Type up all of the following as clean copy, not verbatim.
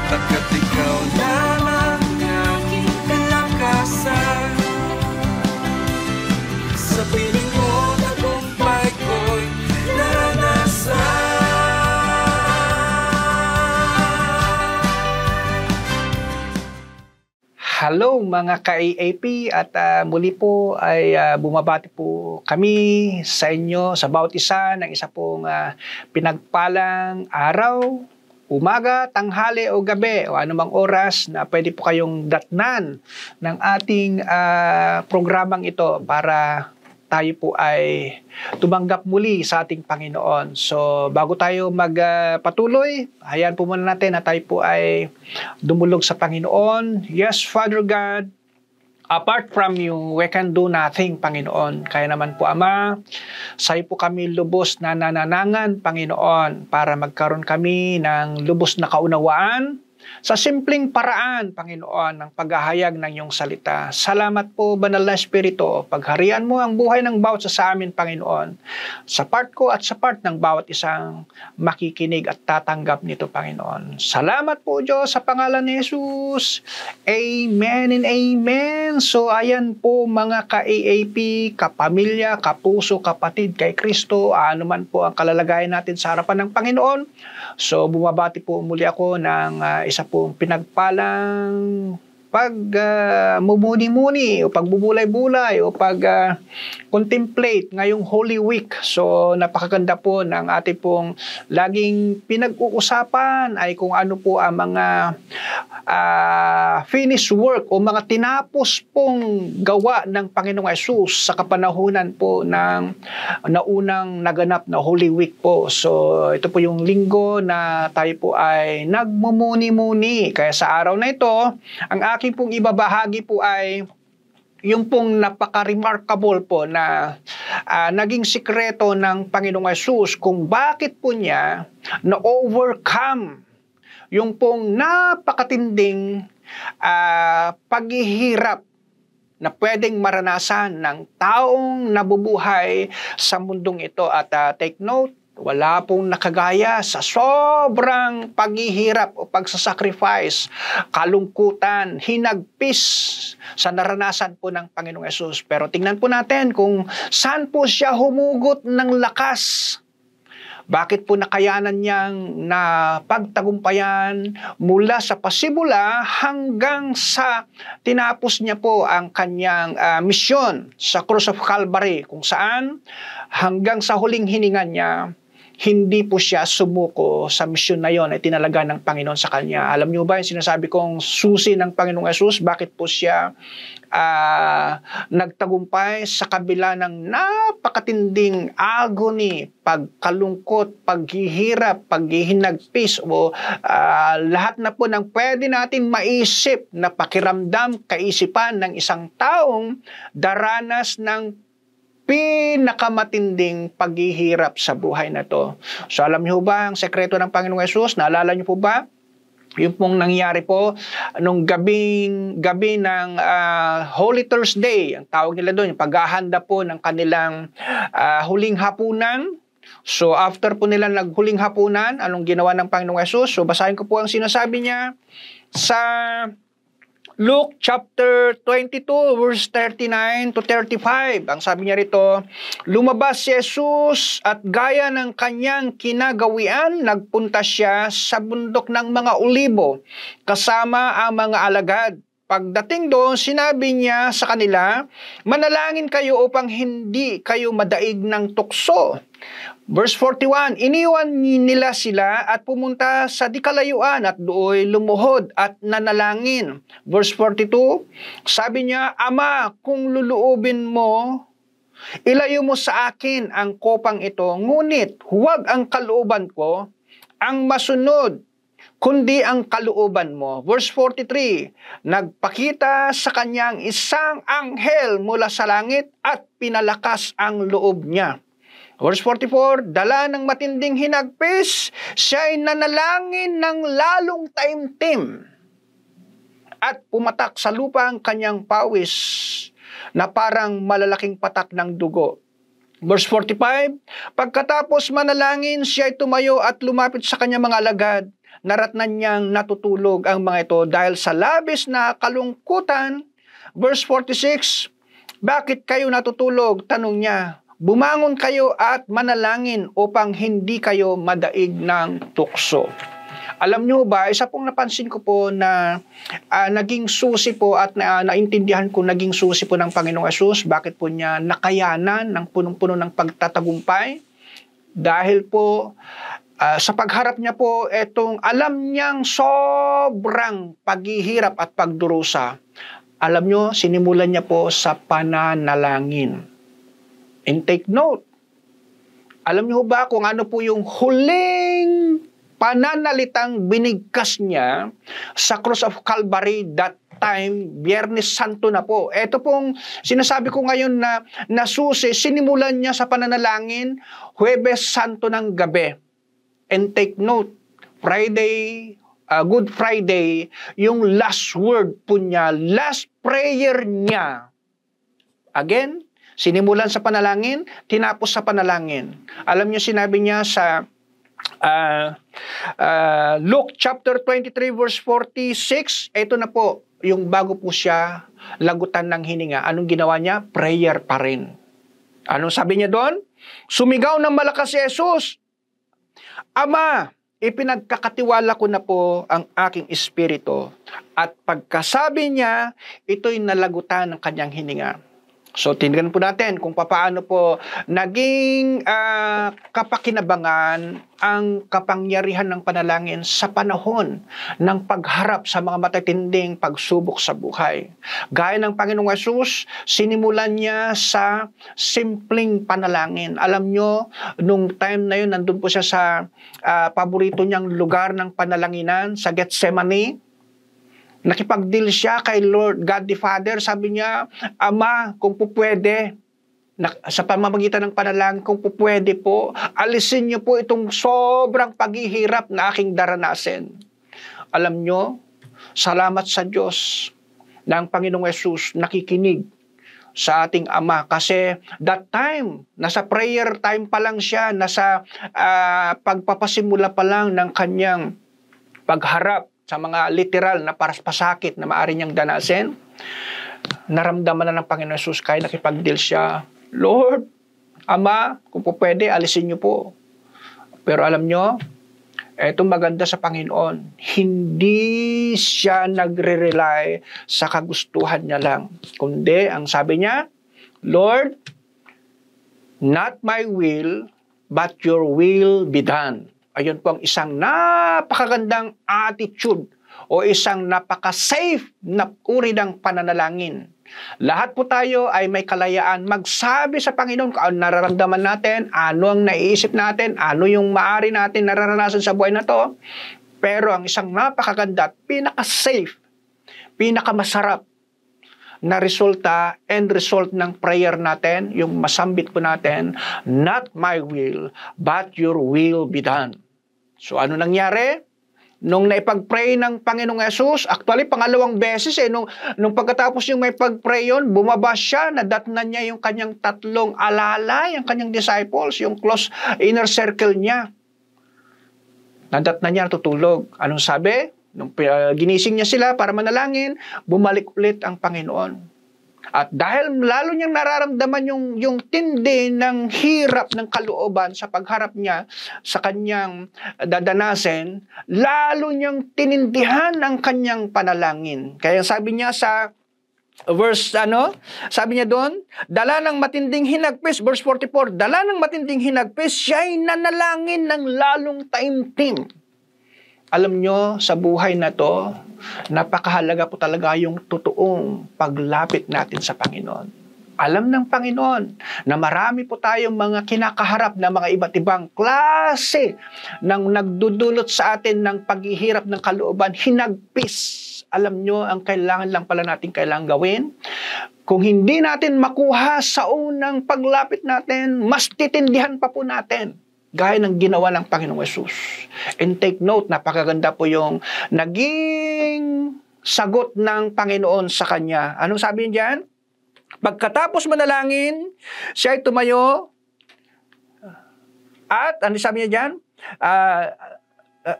Pagkat ikaw lamang aking kalakasan, sa piling mo tagumpay ko'y naranasan. Hello mga ka-AAP at muli po ay bumabati po kami sa inyo sa bawat isa ng isa pong pinagpalang araw, umaga, tanghali o gabi o anumang oras na pwede po kayong datnan ng ating programang ito para tayo po ay tumanggap muli sa ating Panginoon. So, bago tayo magpatuloy, hayaan po muna natin na tayo po ay dumulog sa Panginoon. Yes, Father God, apart from you, we can do nothing, Panginoon. Kaya naman po, Ama, sa'yo po kami lubos na nananangan, Panginoon, para magkaroon kami ng lubos na kaunawaan sa simpleng paraan, Panginoon, ng paghahayag ng iyong salita. Salamat po, Banal na Espiritu. Pagharian mo ang buhay ng bawat sa amin, Panginoon. Sa part ko at sa part ng bawat isang makikinig at tatanggap nito, Panginoon. Salamat po, Diyos, sa pangalan ni Jesus. Amen and amen. So, ayan po mga ka-AAP, kapamilya, kapuso, kapatid kay Kristo, ano man po ang kalalagayan natin sa harapan ng Panginoon. So, bumabati po muli ako ng isa pong pinagpalang mumuni-muni o pagbubulay-bulay o contemplate ngayong Holy Week. So, napakaganda po ng ating pong laging pinag-uusapan ay kung ano po ang mga finished work o mga tinapos pong gawa ng Panginoong Hesus sa kapanahunan po ng naunang naganap na Holy Week po. So, ito po yung linggo na tayo po ay nagmumuni-muni. Kaya sa araw na ito, ang aking pong ibabahagi po ay yung pong napaka-remarkable po na naging sikreto ng Panginoong Hesus kung bakit po niya na-overcome yung pong napakatinding paghihirap na pwedeng maranasan ng taong nabubuhay sa mundong ito. At take note, wala pong nakagaya sa sobrang paghihirap o pagsasacrifice, kalungkutan, hinagpis sa naranasan po ng Panginoong Hesus. Pero tingnan po natin kung saan po siya humugot ng lakas. Bakit po nakayanan niyang napagtagumpayan mula sa pasimula hanggang sa tinapos niya po ang kanyang misyon sa Cross of Calvary, kung saan hanggang sa huling hininga niya, hindi po siya sumuko sa misyon na yon ay tinalaga ng Panginoon sa kanya. Alam niyo ba yung sinasabi kong susi ng Panginoong Hesus? Bakit po siya nagtagumpay sa kabila ng napakatinding agony, pagkalungkot, paghihirap, paghihinagpis o lahat na po ng pwede natin maisip na pakiramdam, kaisipan ng isang taong daranas ng pinakamatinding paghihirap sa buhay na to. So alam niyo ba ang sekreto ng Panginoong Hesus? Naalala niyo po ba? Yung pong nangyari po nung gabi ng Holy Thursday, ang tawag nila doon, yung paghahanda po ng kanilang huling hapunan. So after po nila naghuling hapunan, anong ginawa ng Panginoong Hesus? So basahin ko po ang sinasabi niya sa Luke chapter 22 verse 39 to 35. Ang sabi niya rito, lumabas si Jesus at gaya ng kanyang kinagawian, nagpunta siya sa bundok ng mga Olibo kasama ang mga alagad. Pagdating doon, sinabi niya sa kanila, manalangin kayo upang hindi kayo madaig ng tukso. Verse 41, iniwan nila sila at pumunta sa di kalayuan at dooy lumuhod at nanalangin. Verse 42, sabi niya, Ama, kung luluubin mo, ilayo mo sa akin ang kopang ito, ngunit huwag ang kalooban ko ang masunod, kundi ang kalooban mo. Verse 43, nagpakita sa kanyang isang anghel mula sa langit at pinalakas ang loob niya. Verse 44, dala ng matinding hinagpis, siya ay nanalangin ng lalong taimtim at pumatak sa lupa ang kanyang pawis na parang malalaking patak ng dugo. Verse 45, pagkatapos manalangin, siya ay tumayo at lumapit sa kanyang mga alagad. naratnan niyang natutulog ang mga ito dahil sa labis na kalungkutan. Verse 46, bakit kayo natutulog? Tanong niya. Bumangon kayo at manalangin upang hindi kayo madaig ng tukso. Alam nyo ba, isa pong napansin ko po na naging susi po at naintindihan ko naging susi po ng Panginoong Hesus. Bakit po niya nakayanan ng punong-puno ng pagtatagumpay? Dahil po sa pagharap niya po, etong alam niyang sobrang paghihirap at pagdurusa. Alam nyo, sinimulan niya po sa pananalangin. And take note, alam niyo ba kung ano po yung huling pananalitang binigkas niya sa Cross of Calvary that time, Biyernes Santo na po. Ito pong sinasabi ko ngayon na nasusi, sinimulan niya sa pananalangin, Huwebes Santo ng gabi. And take note, Friday, Good Friday, yung last word po niya, last prayer niya. Again, sinimulan sa panalangin, tinapos sa panalangin. Alam niyo, sinabi niya sa Luke chapter 23 verse 46, ito na po, yung bago po siya lagutan ng hininga. Anong ginawa niya? Prayer pa rin. Anong sabi niya doon? Sumigaw ng malakas si Jesus, Ama, ipinagkakatiwala ko na po ang aking espiritu. At pagkasabi niya, ito'y nalagutan ng kanyang hininga. So, tingnan po natin kung paano po naging kapakinabangan ang kapangyarihan ng panalangin sa panahon ng pagharap sa mga matatinding pagsubok sa buhay. Gaya ng Panginoong Hesus, sinimulan niya sa simpleng panalangin. Alam nyo, nung time na yun, nandun po siya sa paborito niyang lugar ng panalanginan, sa Gethsemane. Nakipag-deal siya kay Lord God the Father. Sabi niya, Ama, kung po pwede, sa pamamagitan ng panalangin, kung po pwede po, alisin niyo po itong sobrang paghihirap na aking daranasin. Alam niyo, salamat sa Diyos na ang Panginoong Hesus nakikinig sa ating Ama. Kasi that time, nasa prayer time pa lang siya, nasa pagpapasimula pa lang ng kanyang pagharap sa mga literal na pasakit na maaari niyang danasin, naramdaman na ng Panginoon Hesus kaya nakipag-deal siya, Lord, Ama, kung po pwede, alisin niyo po. Pero alam niyo, etong maganda sa Panginoon, hindi siya nagre-rely sa kagustuhan niya lang. Kundi, ang sabi niya, Lord, not my will, but your will be done. Ayun po ang isang napakagandang attitude o isang napaka-safe na uri ng pananalangin. Lahat po tayo ay may kalayaan magsabi sa Panginoon kung ano nararamdaman natin, ano ang naiisip natin, ano yung maaari natin nararanasan sa buhay na to. Pero ang isang napakaganda at pinaka-safe, pinaka-masarap na resulta and result ng prayer natin, yung masambit po natin, not my will, but your will be done. So ano nangyari? Nung naipag-pray ng Panginoong Hesus, actually pangalawang beses nung pagkatapos yung may pag-pray yun, bumaba siya, nadatnan niya yung kanyang tatlong alalay, yung kanyang disciples, yung close inner circle niya. Nadatnan niya, tutulog. Anong sabi? Nung ginising niya sila para manalangin, bumalik ulit ang Panginoon. At dahil lalo niyang nararamdaman yung tindi ng hirap ng kalooban sa pagharap niya sa kanyang dadanasin, lalo niyang tinindihan ang kanyang panalangin. Kaya sabi niya sa verse, sabi niya doon, dala ng matinding hinagpis, verse 44, dala ng matinding hinagpis, siya'y nanalangin ng lalong taimtim. Alam nyo, sa buhay na to, napakahalaga po talaga yung totoong paglapit natin sa Panginoon. Alam ng Panginoon na marami po tayong mga kinakaharap na mga iba't ibang klase ng nagdudulot sa atin ng paghihirap ng kalooban, hinagpis. Alam nyo, ang kailangan lang pala natin kailangan gawin, kung hindi natin makuha sa unang paglapit natin, mas titindihan pa po natin. Gaya ng ginawa ng Panginoong Hesus. And take note, napakaganda po yung naging sagot ng Panginoon sa kanya. Anong sabi niya dyan? Pagkatapos manalangin, siya ay tumayo at, ano sabi niya dyan?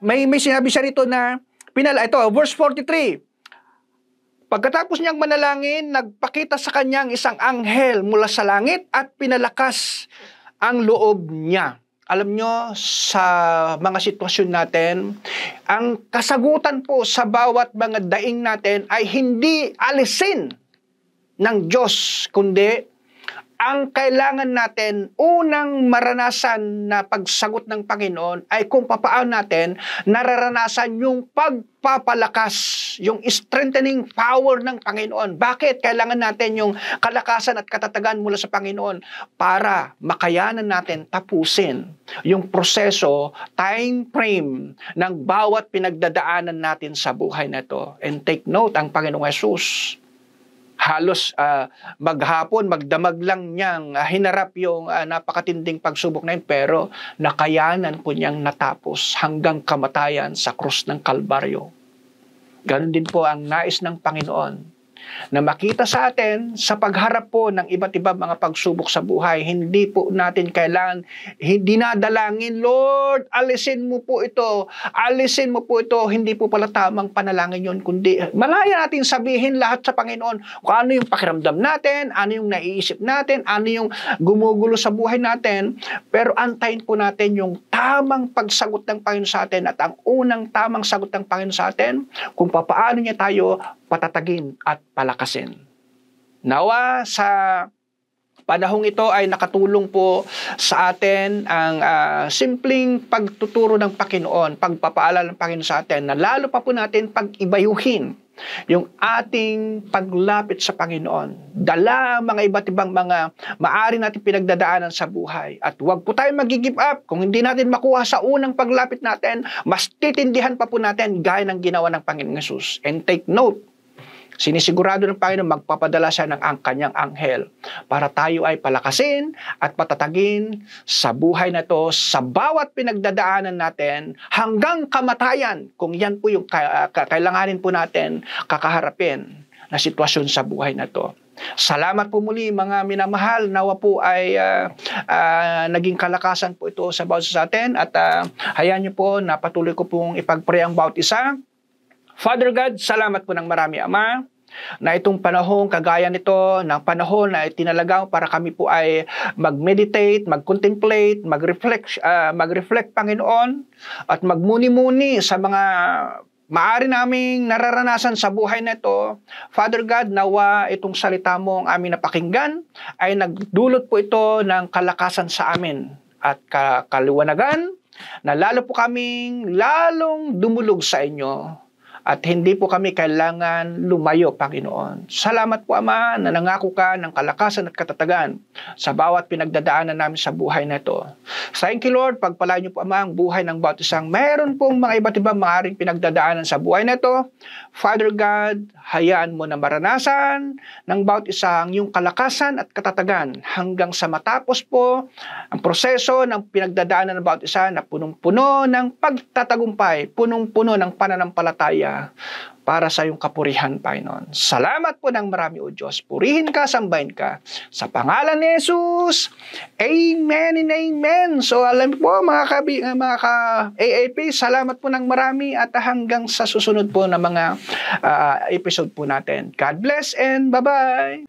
may sinabi siya rito na ito, verse 43. Pagkatapos niyang manalangin, nagpakita sa kanyang isang anghel mula sa langit at pinalakas ang loob niya. Alam nyo, sa mga sitwasyon natin, ang kasagutan po sa bawat mga daing natin ay hindi alisin ng Diyos, kundi ang kailangan natin unang maranasan na pagsagot ng Panginoon ay kung papaano natin nararanasan yung pagpapalakas, yung strengthening power ng Panginoon. Bakit? Kailangan natin yung kalakasan at katatagan mula sa Panginoon para makayanan natin tapusin yung proseso, time frame ng bawat pinagdadaanan natin sa buhay na ito. And take note, ang Panginoong Hesus, halos maghapon, magdamag lang niyang hinarap yung napakatinding pagsubok na yun, pero nakayanan po niyang natapos hanggang kamatayan sa krus ng Kalbaryo. Ganon din po ang nais ng Panginoon, na makita sa atin sa pagharap po ng iba't ibang mga pagsubok sa buhay. Hindi po natin kailangan, dinadalangin, Lord, alisin mo po ito, hindi po pala tamang panalangin yon, kundi malaya natin sabihin lahat sa Panginoon kung ano yung pakiramdam natin, ano yung naiisip natin, ano yung gumugulo sa buhay natin, pero antayin po natin yung tamang pagsagot ng Panginoon sa atin, at ang unang tamang sagot ng Panginoon sa atin, kung papaano niya tayo patatagin at palakasin. Nawa sa panahong ito ay nakatulong po sa atin ang simpleng pagtuturo ng Panginoon, pagpapaalala ng Panginoon sa atin, na lalo pa po natin pag-ibayuhin yung ating paglapit sa Panginoon. Dala ang mga iba't ibang mga maaari natin pinagdadaanan sa buhay. At huwag po tayo mag-give up. Kung hindi natin makuha sa unang paglapit natin, mas titindihan pa po natin gaya ng ginawa ng Panginoong Hesus. And take note, sinisigurado ng Panginoon magpapadala siya ng kanyang anghel para tayo ay palakasin at patatagin sa buhay na to, sa bawat pinagdadaanan natin hanggang kamatayan, kung yan po yung kailanganin po natin kakaharapin na sitwasyon sa buhay na to. Salamat po muli mga minamahal, nawa po ay naging kalakasan po ito sa bawat sa atin, at hayaan niyo po na patuloy ko pong ipag-pray ang bawat isa. Father God, salamat po ng marami, Ama, na itong panahon kagaya nito, ng panahon na itinalagang para kami po ay mag-meditate, mag-contemplate, mag-reflect, Panginoon, at magmuni-muni sa mga maaari naming nararanasan sa buhay na ito. Father God, nawa itong salita mo ang aming napakinggan ay nagdulot po ito ng kalakasan sa amin at kaliwanagan, na lalo po kaming lalong dumulog sa inyo. At hindi po kami kailangan lumayo, Panginoon. Salamat po, Ama, na nangako ka ng kalakasan at katatagan sa bawat pinagdadaanan namin sa buhay na ito. Thank you, Lord. Pagpalain niyo po, Ama, ang buhay ng bawat isang mayroon pong mga iba't ibang maaaring pinagdadaanan sa buhay na ito. Father God, hayaan mo na maranasan ng bawat isang yung kalakasan at katatagan hanggang sa matapos po ang proseso ng pinagdadaanan ng bawat isa na punong-puno ng pagtatagumpay, punong-puno ng pananampalataya para sa iyong kapurihan, Panginoon. Salamat po ng marami, O Diyos. Purihin ka, sambahin ka. Sa pangalan ni Jesus, Amen and Amen. So alam po mga ka-AAP, salamat po ng marami, at hanggang sa susunod po na mga episode po natin. God bless and bye-bye.